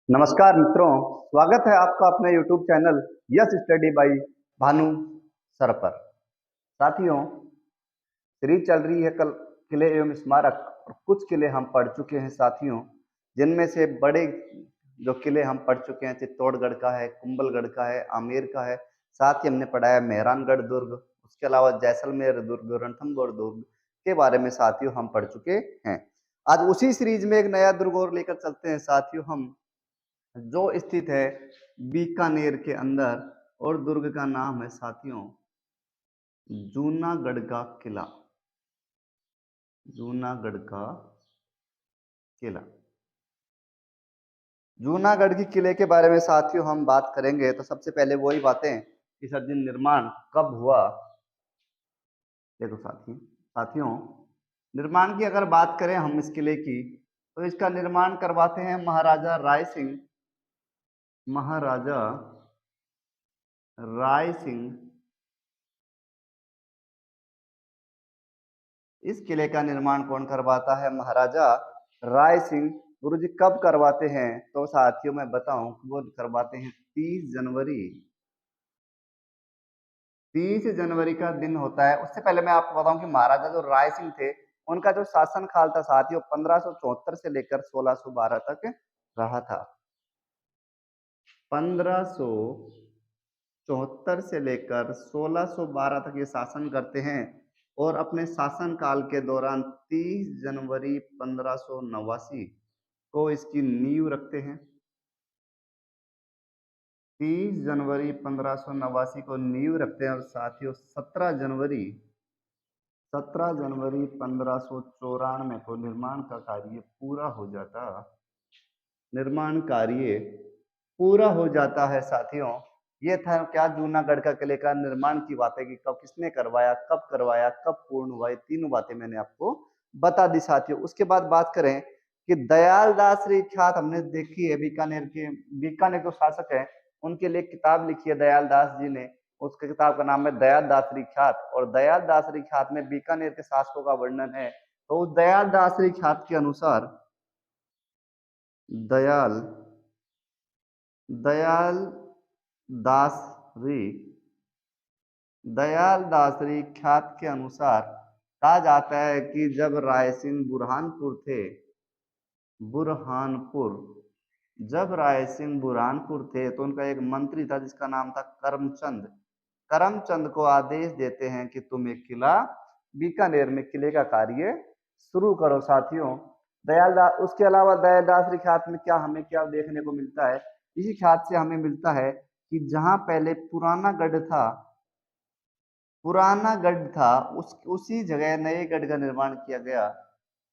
नमस्कार मित्रों, स्वागत है आपका अपने YouTube channel yes study by Bhanu sir पर। साथियों, सीरीज चल रही है कल किले एवं स्मारक और कुछ किले हम पढ़ चुके हैं साथियों, जिनमें से बड़े जो किले हम पढ़ चुके हैं चित्तौड़गढ़ का है, कुंभलगढ़ का है, आमेर का है, साथ ही हमने पढ़ा है मेहरानगढ़ दुर्ग, उसके अलावा जैसलमेर दुर्ग, रणथंभौर दुर्ग के बारे में साथियों हम पढ़ चुके हैं। आज उसी सीरीज में एक नया दुर्ग और लेकर चलते हैं साथियों हम, जो स्थित है बीकानेर के अंदर, और दुर्ग का नाम है साथियों जूनागढ़ का किला। जूनागढ़ का किला। जूनागढ़ के किले के बारे में साथियों हम बात करेंगे तो सबसे पहले वही बातें कि सर जी निर्माण कब हुआ। देखो साथियों निर्माण की अगर बात करें हम इस किले की, तो इसका निर्माण करवाते हैं महाराजा राय सिंह। महाराजा राय सिंह इस किले का निर्माण कौन करवाता है? महाराजा राय सिंह। गुरुजी कब करवाते हैं? तो साथियों मैं बताऊं, वो करवाते हैं 30 जनवरी। 30 जनवरी का दिन होता है। उससे पहले मैं आपको बताऊं कि महाराजा जो राय सिंह थे, उनका जो शासन काल था साथियों 1574 से लेकर 1612 तक रहा था। 1574 से लेकर 1612 तक ये शासन करते हैं और अपने शासन काल के दौरान 30 जनवरी 1589 को इसकी नींव रखते हैं। 30 जनवरी 1589 को नींव रखते हैं और साथियों 17 जनवरी 1594 को निर्माण का कार्य पूरा हो जाता। निर्माण कार्य पूरा हो जाता है साथियों। ये था क्या जूनागढ़ का किले का निर्माण की बातें कि कब किसने करवाया, कब पूर्ण हुआ, ये तीनों बातें मैंने आपको बता दी साथियों। उसके बाद बात करें कि दयाल दास ख्यात हमने देखी है, बीकानेर जो शासक है उनके लिए किताब लिखी है दयाल दास जी ने। उसके किताब का नाम है दयाल दास ख्यात, और दयाल दास ख्यात में बीकानेर के शासकों का वर्णन है। तो उस दयाल दास ख्यात के अनुसार दयाल दयाल दासरी दयाल दासरी ख्यात के अनुसार कहा जाता है कि जब राय सिंह बुरहानपुर थे तो उनका एक मंत्री था जिसका नाम था करमचंद। करमचंद को आदेश देते हैं कि तुम एक किला बीकानेर में किले का कार्य शुरू करो साथियों। उसके अलावा दयाल दासरी ख्यात में क्या देखने को मिलता है? इसी ख्यात से हमें मिलता है कि जहां पहले पुराना गढ़ था उसी जगह नए गढ़ का निर्माण किया गया,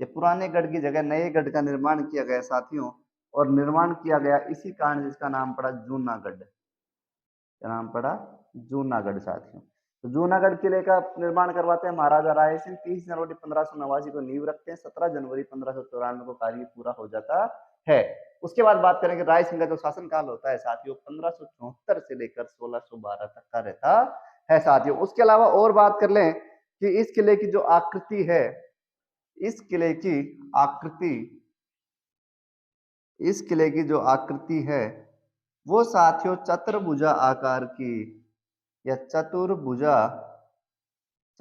या पुराने गढ़ की जगह नए गढ़ का निर्माण किया गया साथियों। और निर्माण किया गया इसी कारण जिसका नाम पड़ा जूनागढ़। क्या नाम पड़ा? जूनागढ़ साथियों। तो जूनागढ़ किले का निर्माण करवाते हैं महाराजा राय सिंह। 30 जनवरी 1589 को नींव रखते हैं, 17 जनवरी 1594 को कार्य पूरा हो जाता है। उसके बाद बात करेंगे राय सिंह का जो शासन काल होता है साथियों 1574 से लेकर 1612 तक का रहता है साथियों। उसके अलावा और बात कर लें कि इस किले की जो आकृति है, इस किले की आकृति इस किले की जो आकृति है वो साथियों चतुर्भुजा आकार की, या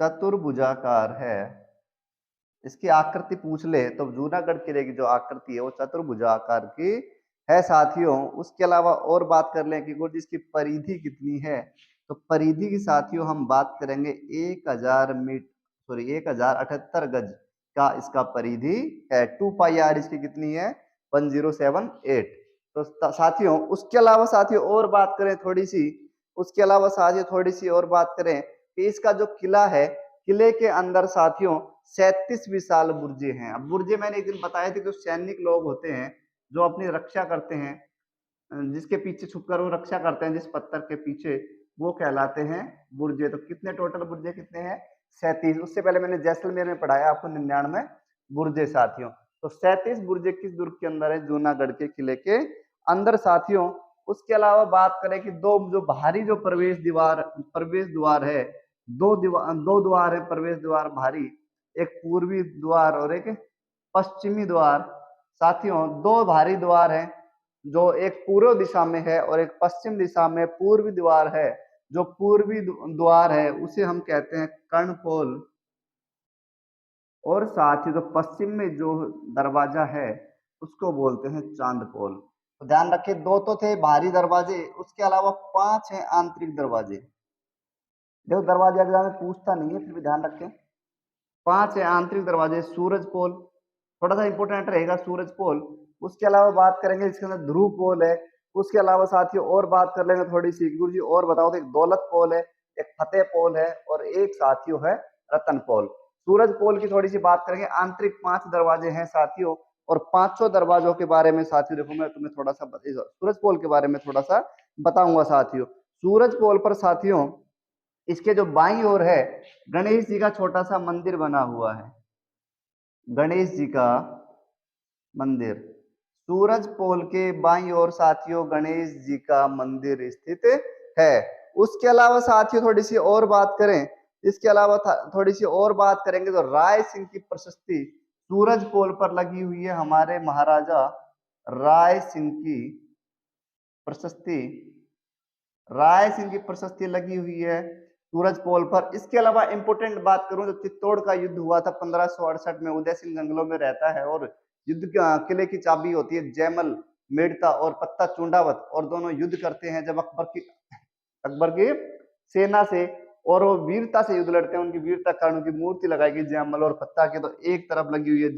चतुर्भुजाकार है। इसकी आकृति पूछ ले तो जूनागढ़ किले की जो आकृति है वो चतुर्भुजा आकार की है साथियों। उसके अलावा और बात कर लें कि गुरुजी इसकी परिधि कितनी है, तो परिधि की साथियों हम बात करेंगे 1078 गज का इसका परिधि है। 2 पाई आर इसकी कितनी है? 1078। तो साथियों उसके अलावा साथियों और बात करें थोड़ी सी और बात करें कि इसका जो किला है, किले के अंदर साथियों 37 विशाल बुर्जे हैं। अब बुर्जे मैंने एक दिन बताए थे, जो सैनिक लोग होते हैं जो अपनी रक्षा करते हैं, जिसके पीछे छुपकर वो रक्षा करते हैं जिस पत्थर के पीछे, वो कहलाते हैं बुर्जे। तो कितने टोटल बुर्जे कितने हैं? 37। उससे पहले मैंने जैसलमेर में पढ़ाया आपको 99 बुर्जे साथियों। तो 37 बुर्जे किस दुर्ग के अंदर है? जूनागढ़ के किले के अंदर साथियों। उसके अलावा बात करें कि दो जो बाहरी जो प्रवेश द्वार है, दो द्वार है प्रवेश द्वार बाहरी, एक पूर्वी द्वार और एक पश्चिमी द्वार साथियों। दो बाहरी द्वार हैं जो एक पूर्व दिशा में है और एक पश्चिम दिशा में पूर्वी द्वार है, जो पूर्वी द्वार है उसे हम कहते हैं कर्णपोल, और साथ ही जो पश्चिम में जो दरवाजा है उसको बोलते हैं चांदपोल। तो ध्यान रखिए, दो तो थे बाहरी दरवाजे, उसके अलावा 5 हैं आंतरिक दरवाजे। देखो दरवाजे एग्जाम में पूछता नहीं है, फिर भी ध्यान रखें। 5 है आंतरिक दरवाजे। सूरज पोल थोड़ा सा इंपोर्टेंट रहेगा, सूरज पोल। उसके अलावा बात करेंगे इसके अंदर ध्रुव पोल है। उसके अलावा साथियों और बात कर लेंगे थोड़ी सी, गुरु जी और बताओ तो एक दौलत पोल है, एक फतेह पोल है, और एक साथियों है रतन पोल। सूरज पोल की थोड़ी सी बात करेंगे। आंतरिक 5 दरवाजे हैं साथियों, और 500 दरवाजों के बारे में साथियों देखो मैं तुम्हें थोड़ा सा सूरज पोल के बारे में थोड़ा सा बताऊंगा साथियों। सूरज पोल पर साथियों इसके जो बाईं ओर है गणेश जी का छोटा सा मंदिर बना हुआ है, गणेश जी का मंदिर। सूरज पोल के बाईं ओर साथियों गणेश जी का मंदिर स्थित है। उसके अलावा साथियों थोड़ी सी और बात करें, इसके अलावा थोड़ी सी और बात करेंगे तो राय सिंह की प्रशस्ति सूरज पोल पर लगी हुई है। हमारे महाराजा राय सिंह की प्रशस्ति, राय सिंह की प्रशस्ति लगी हुई है सूरज पोल पर। इसके अलावा इंपोर्टेंट बात करूं तो चित्तौड़ का युद्ध हुआ था 1568 में, उदय सिंह जंगलों में रहता है, और युद्ध किले की चाबी होती है जयमल मेड़ता और पत्ता चुंडावत, और दोनों युद्ध करते हैं जब अकबर की सेना से, और वो वीरता से युद्ध लड़ते हैं। उनकी वीरता कारण उनकी मूर्ति लगाई गई जयमल और पत्ता की, तो एक तरफ लगी हुई है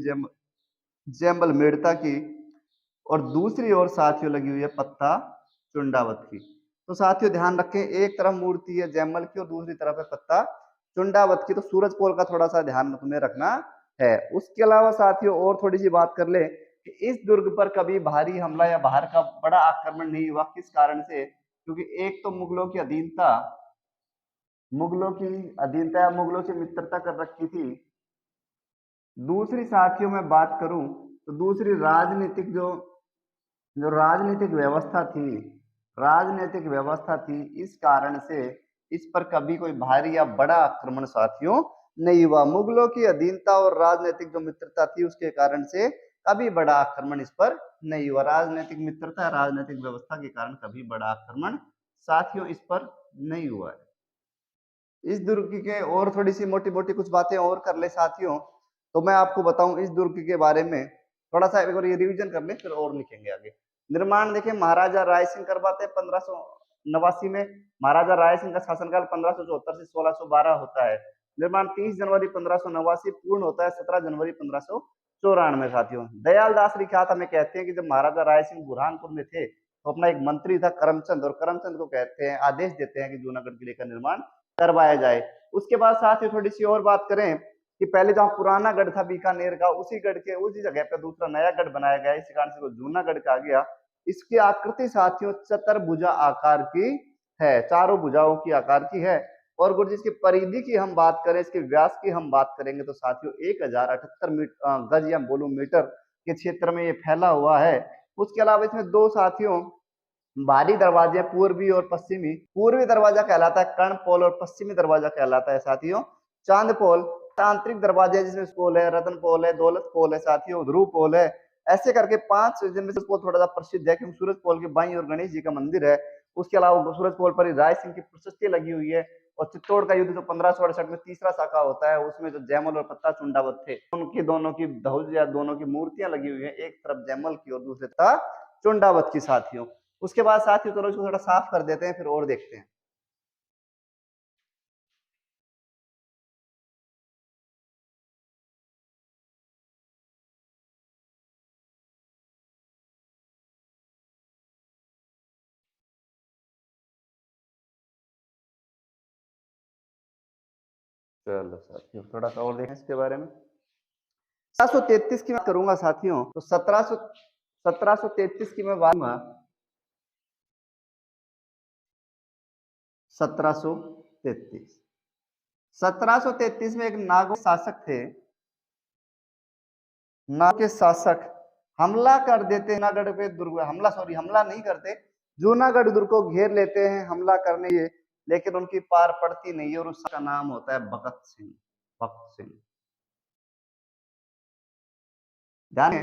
जयमल मेड़ता की, और दूसरी ओर साथियों लगी हुई है पत्ता चुंडावत की। तो साथियों ध्यान रखें, एक तरफ मूर्ति है जयमल की और दूसरी तरफ है पत्ता चुंडावत की। तो सूरज पोल का थोड़ा सा ध्यान तुम्हें रखना है। उसके अलावा साथियों और थोड़ी सी बात कर ले कि इस दुर्ग पर कभी भारी हमला या बाहर का बड़ा आक्रमण नहीं हुआ। किस कारण से? क्योंकि एक तो मुगलों की अधीनता, या मुगलों से मित्रता कर रखी थी। दूसरी साथियों में बात करूं तो दूसरी राजनीतिक जो जो राजनीतिक व्यवस्था थी, राजनीतिक व्यवस्था थी, इस कारण से इस पर कभी कोई भारी या बड़ा आक्रमण साथियों नहीं हुआ। मुगलों की अधीनता और राजनीतिक जो मित्रता थी उसके कारण से कभी बड़ा आक्रमण इस पर नहीं हुआ। राजनीतिक मित्रता, राजनीतिक व्यवस्था के कारण कभी बड़ा आक्रमण साथियों इस पर नहीं हुआ है। इस दुर्ग के और थोड़ी सी मोटी मोटी कुछ बातें और कर ले साथियों, तो मैं आपको बताऊं इस दुर्ग के बारे में थोड़ा सा एक बार ये रिवीजन कर ले, फिर और लिखेंगे आगे। निर्माण देखिए महाराजा राय सिंह करवाते हैं 1589 में। महाराजा राय सिंह का शासनकाल 1574 से 1612 होता है। निर्माण 30 जनवरी 1589, पूर्ण होता है 17 जनवरी 1594 साथियों। दयाल दास रिखात हमें कहते हैं कि जब महाराजा राय सिंह बुरहानपुर में थे तो अपना एक मंत्री था करमचंद, और करमचंद को कहते हैं, आदेश देते हैं कि जूनागढ़ किले का निर्माण करवाया जाए। उसके बाद साथ ही थोड़ी सी और बात करें कि पहले जहां पुराना गढ़ था बीकानेर का, उसी गढ़ के उसी जगह पे दूसरा नया गढ़ बनाया गया, इसी कारण से वो जूनागढ़ कहा गया। इसकी आकृति साथियों चतुर्भुजा आकार की है, चारों भुजाओं की आकार की है। और गुरु जी इसकी परिधि की हम बात करें, इसके व्यास की हम बात करेंगे तो साथियों 1078 गज या बोलो मीटर के क्षेत्र में ये फैला हुआ है। उसके अलावा इसमें दो साथियों बाहरी दरवाजे पूर्वी और पश्चिमी। पूर्वी दरवाजा कहलाता है कर्णपोल और पश्चिमी दरवाजा कहलाता है साथियों चांदपोल। आंतरिक दरवाजे जिसमें पोल है, रतन पोल है, दौलत पोल है साथियों, ध्रुव पोल है। ऐसे करके 5 जिनमें से पोल थोड़ा सा प्रसिद्ध है क्योंकि सूरज पोल के बाईं और गणेश जी का मंदिर है। उसके अलावा सूरज पोल पर ही राय सिंह की प्रशस्ति लगी हुई है। और चित्तौड़ का युद्ध जो 1568 में तीसरा शाखा होता है उसमें जो जयमल और पत्ता चुंडावत थे उनकी दोनों की ध्वज या दोनों की मूर्तियां लगी हुई है, एक तरफ जयमल की और दूसरे तरफ चुंडावत की साथियों। उसके बाद साथियों चलो इसको थोड़ा साफ कर देते हैं, फिर और देखते हैं। चलो साथियों थोड़ा सा और देखें इसके बारे में। 1733 की मैं करूंगा साथियों, तो 1733 की मैं बात 1733 1733 में एक नागो शासक थे। नाग के शासक हमला कर देते हैं जूनागढ़ पे दुर्ग, हमला नहीं करते, जूनागढ़ दुर्ग को घेर लेते हैं हमला करने ये, लेकिन उनकी पार पड़ती नहीं है, और उसका नाम होता है भगत सिंह। भगत सिंह ध्यान है,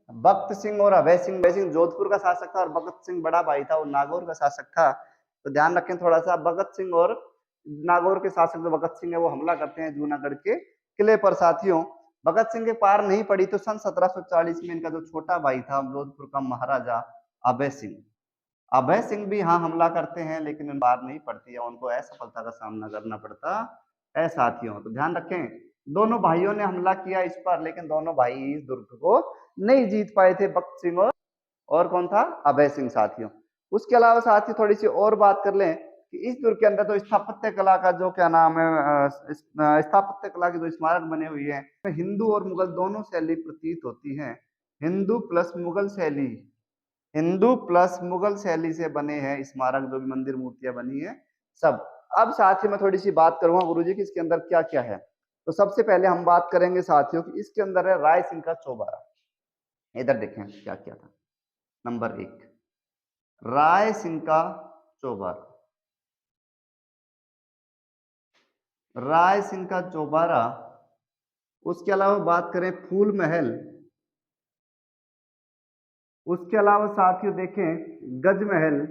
भगत सिंह और अभय सिंह जोधपुर का शासक था और भगत सिंह बड़ा भाई था, वो नागौर का शासक था। तो ध्यान रखें थोड़ा सा, भगत सिंह और नागौर के शासक जो भगत सिंह है वो हमला करते हैं जूनागढ़ के किले पर। साथियों भगत सिंह के पार नहीं पड़ी तो सन 1740 में इनका जो छोटा भाई था जोधपुर का महाराजा अभय सिंह भी यहाँ हमला करते हैं, लेकिन उन पार नहीं पड़ती है, उनको असफलता का सामना करना पड़ता है। साथियों तो ध्यान रखें, दोनों भाइयों ने हमला किया इस पर, लेकिन दोनों भाई इस दुर्ग को नहीं जीत पाए थे, भगत सिंह और कौन था, अभय सिंह। साथियों उसके अलावा साथियों थोड़ी सी और बात कर लें कि इस दुर्ग के अंदर तो स्थापत्य कला का जो क्या नाम है, स्थापत्य कला की जो स्मारक बने हुए हैं, हिंदू और मुगल दोनों शैली प्रतीत होती है। हिंदू प्लस मुगल शैली से बने हैं स्मारक, जो भी मंदिर मूर्तियां बनी है सब। अब साथियों मैं थोड़ी सी बात करूंगा गुरुजी की इसके अंदर क्या क्या है। तो सबसे पहले हम बात करेंगे साथियों कि इसके अंदर है राय सिंह का चौबारा। इधर देखें क्या क्या था। नंबर 1 राय सिंह का चौबारा, राय सिंह का चौबारा। उसके अलावा बात करें फूल महल, उसके अलावा साथियों देखें गज महल,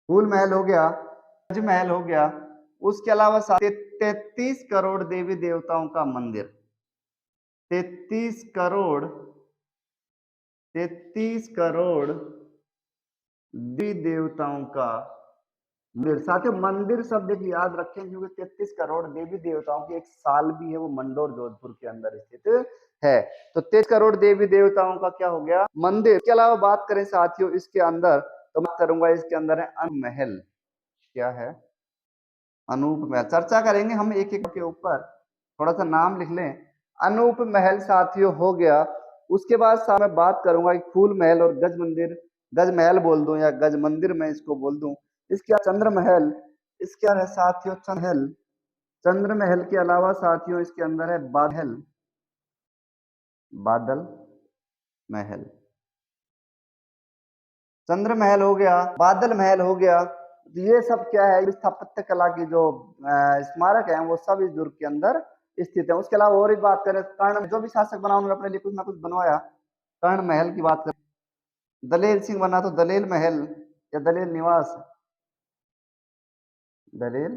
फूल महल हो गया, गज महल हो गया। उसके अलावा 33 करोड़ देवी देवताओं का मंदिर, 33 करोड़ देवी देवताओं का मंदिर। साथियों मंदिर शब्द एक याद रखें, क्योंकि 33 करोड़ देवी देवताओं की एक साल भी है, वो मंडोर जोधपुर के अंदर स्थित है। तो 33 करोड़ देवी देवताओं का क्या हो गया, मंदिर। इसके अलावा बात करें साथियों इसके अंदर, तो मैं करूंगा इसके अंदर है अनूप महल। क्या है, अनूप महल। चर्चा करेंगे हम एक एक के ऊपर, थोड़ा सा नाम लिख लें। अनूप महल साथियों हो गया। उसके बाद मैं बात करूंगा एक फूल महल और गज मंदिर, गज महल बोल दूं या गज मंदिर मैं इसको बोल दूं। इसके चंद्र महल, इसके अंदर है साथियों चंद्र महल के अलावा साथियों इसके अंदर है बादल महल। चंद्र महल हो गया, बादल महल हो गया। ये सब क्या है, स्थापत्य कला की जो स्मारक है वो सब इस दुर्ग के अंदर स्थित है। उसके अलावा और एक बात करें, कर्ण जो भी शासक बना उन्होंने अपने लिए कुछ ना कुछ बनवाया। कर्ण महल की बात करें, दलेल सिंह बना तो दलेल महल या दलेल निवास, दलेल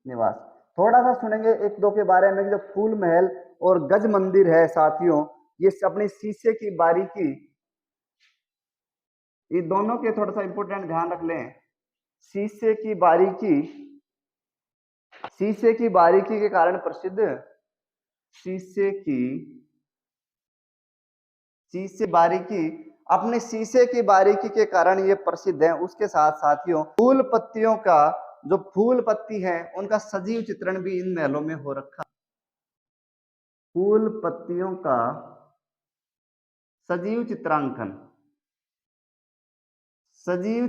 निवास। थोड़ा सा सुनेंगे एक दो के बारे में, जो फूल महल और गज मंदिर है साथियों, ये अपनी शीशे की बारीकी, ये दोनों के थोड़ा सा इंपोर्टेंट ध्यान रख लें। शीशे की बारीकी के कारण प्रसिद्ध, शीशे बारीकी, अपने शीशे की बारीकी के कारण ये प्रसिद्ध है। उसके साथ साथियों फूल पत्तियों का, जो फूल पत्ती है उनका सजीव चित्रण भी इन महलों में हो रखा। फूल पत्तियों का सजीव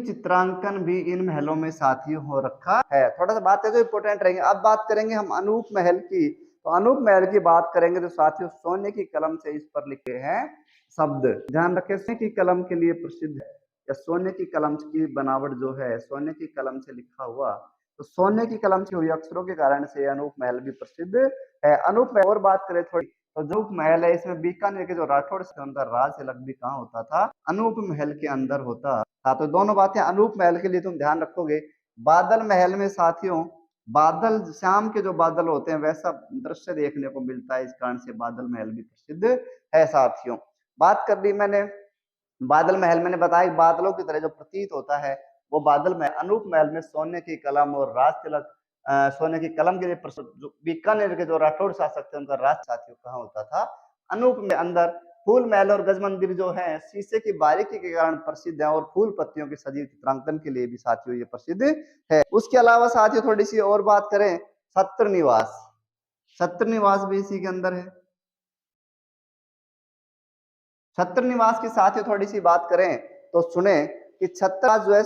चित्रांकन भी इन महलों में साथियों हो रखा है। थोड़ा सा बातें तो इंपोर्टेंट रहेंगे। अब बात करेंगे हम अनूप महल की। तो अनूप महल की बात करेंगे तो साथियों सोने की कलम से इस पर लिखे हैं शब्द। ध्यान रखें, सोने की कलम के लिए प्रसिद्ध है, या सोने की कलम की बनावट जो है सोने की कलम से लिखा हुआ, तो सोने की कलम से हुई अक्षरों के कारण से अनूप महल भी प्रसिद्ध है। अनूप महल और बात करें थोड़ी, तो जो महल है इसमें बीकानेर के जो राठौड़ से उनका राज तिलक भी कहाँ होता था, अनूप महल के अंदर होता। हाँ तो दोनों बातें अनूप महल के लिए तुम ध्यान रखोगे। बादल महल में साथियों बादल, शाम के जो बादल होते हैं वैसा दृश्य देखने को मिलता है, इस कारण से बादल महल भी प्रसिद्ध है। साथियों बात कर ली मैंने बादल महल, मैंने बताया बादलों की तरह जो प्रतीत होता है वो बादल महल। अनूप महल में सोने की कलम और राज तिलक, सोने की कलम के लिए जो बीकानेर के जो राठौड़ शासक थे उनका राज साथियों कहाँ होता था, अनूप में अंदर। फूल महल और गज मंदिर जो है शीशे की बारीकी के कारण प्रसिद्ध है, और फूल पत्तियों के सजीव चित्रांकन के लिए भी साथियों ये प्रसिद्ध है। उसके अलावा साथियों थोड़ी सी और बात करें, छत्र निवास भी इसी के अंदर है। छत्र निवास के साथ ही थोड़ी सी बात करें तो सुने कि छत्र जो है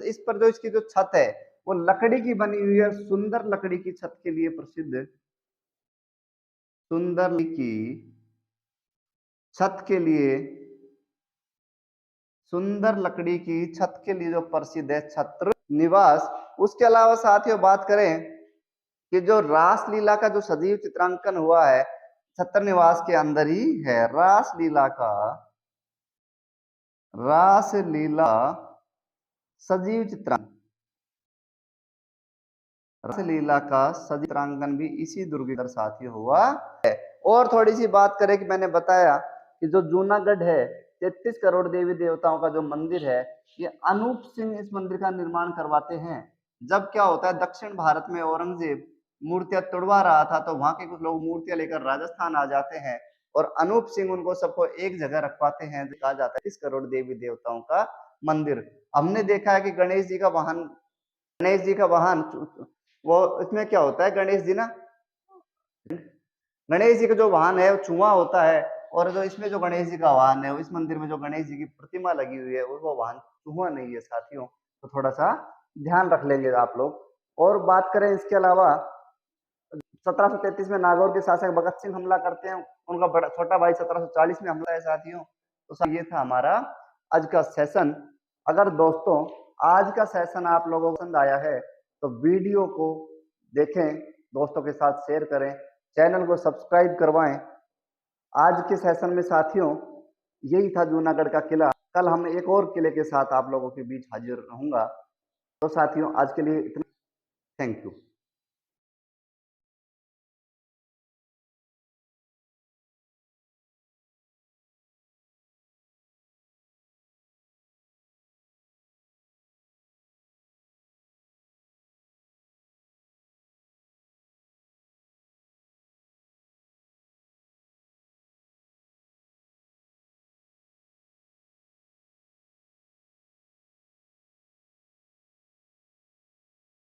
इस पर जो इसकी जो छत है वो लकड़ी की बनी हुई है, सुंदर लकड़ी की छत के लिए प्रसिद्ध, सुंदर की छत के लिए, सुंदर लकड़ी की छत के लिए जो प्रसिद्ध है छत्र निवास। उसके अलावा साथियों बात करें कि जो रासलीला का जो सजीव चित्रांकन हुआ है छत्र निवास के अंदर ही है। रासलीला सजीव चित्रांकन, रासलीला का सजीव चित्रांकन भी इसी दुर्ग के अंदर साथियों हुआ है। और थोड़ी सी बात करें कि मैंने बताया कि जो जूनागढ़ है 33 करोड़ देवी देवताओं का जो मंदिर है, ये अनूप सिंह इस मंदिर का निर्माण करवाते हैं। जब क्या होता है, दक्षिण भारत में औरंगजेब मूर्तियां तोड़वा रहा था, तो वहां के कुछ लोग मूर्तियां लेकर राजस्थान आ जाते हैं और अनूप सिंह उनको सबको एक जगह रखवाते हैं। कहा जाता है 30 करोड़ देवी देवताओं का मंदिर। हमने देखा है कि गणेश जी का वाहन वो इसमें क्या होता है, गणेश जी का जो वाहन है वो चूहा होता है, और जो इसमें जो गणेश जी का वाहन है, इस मंदिर में जो गणेश जी की प्रतिमा लगी हुई है वो वाहन चूहा नहीं है साथियों। तो थोड़ा सा ध्यान रख लेंगे आप लोग। और बात करें इसके अलावा 1733 में नागौर के शासक भगत सिंह हमला करते हैं, उनका बड़ा छोटा भाई 1740 में हमला है साथियों। तो ये था हमारा आज का सेशन। अगर दोस्तों आज का सेशन आप लोगों को पसंद आया है तो वीडियो को देखें, दोस्तों के साथ शेयर करें, चैनल को सब्सक्राइब करवाएं। आज के सेशन में साथियों यही था जूनागढ़ का किला। कल हम एक और किले के साथ आप लोगों के बीच हाजिर रहूंगा। तो साथियों आज के लिए इतना, थैंक यू।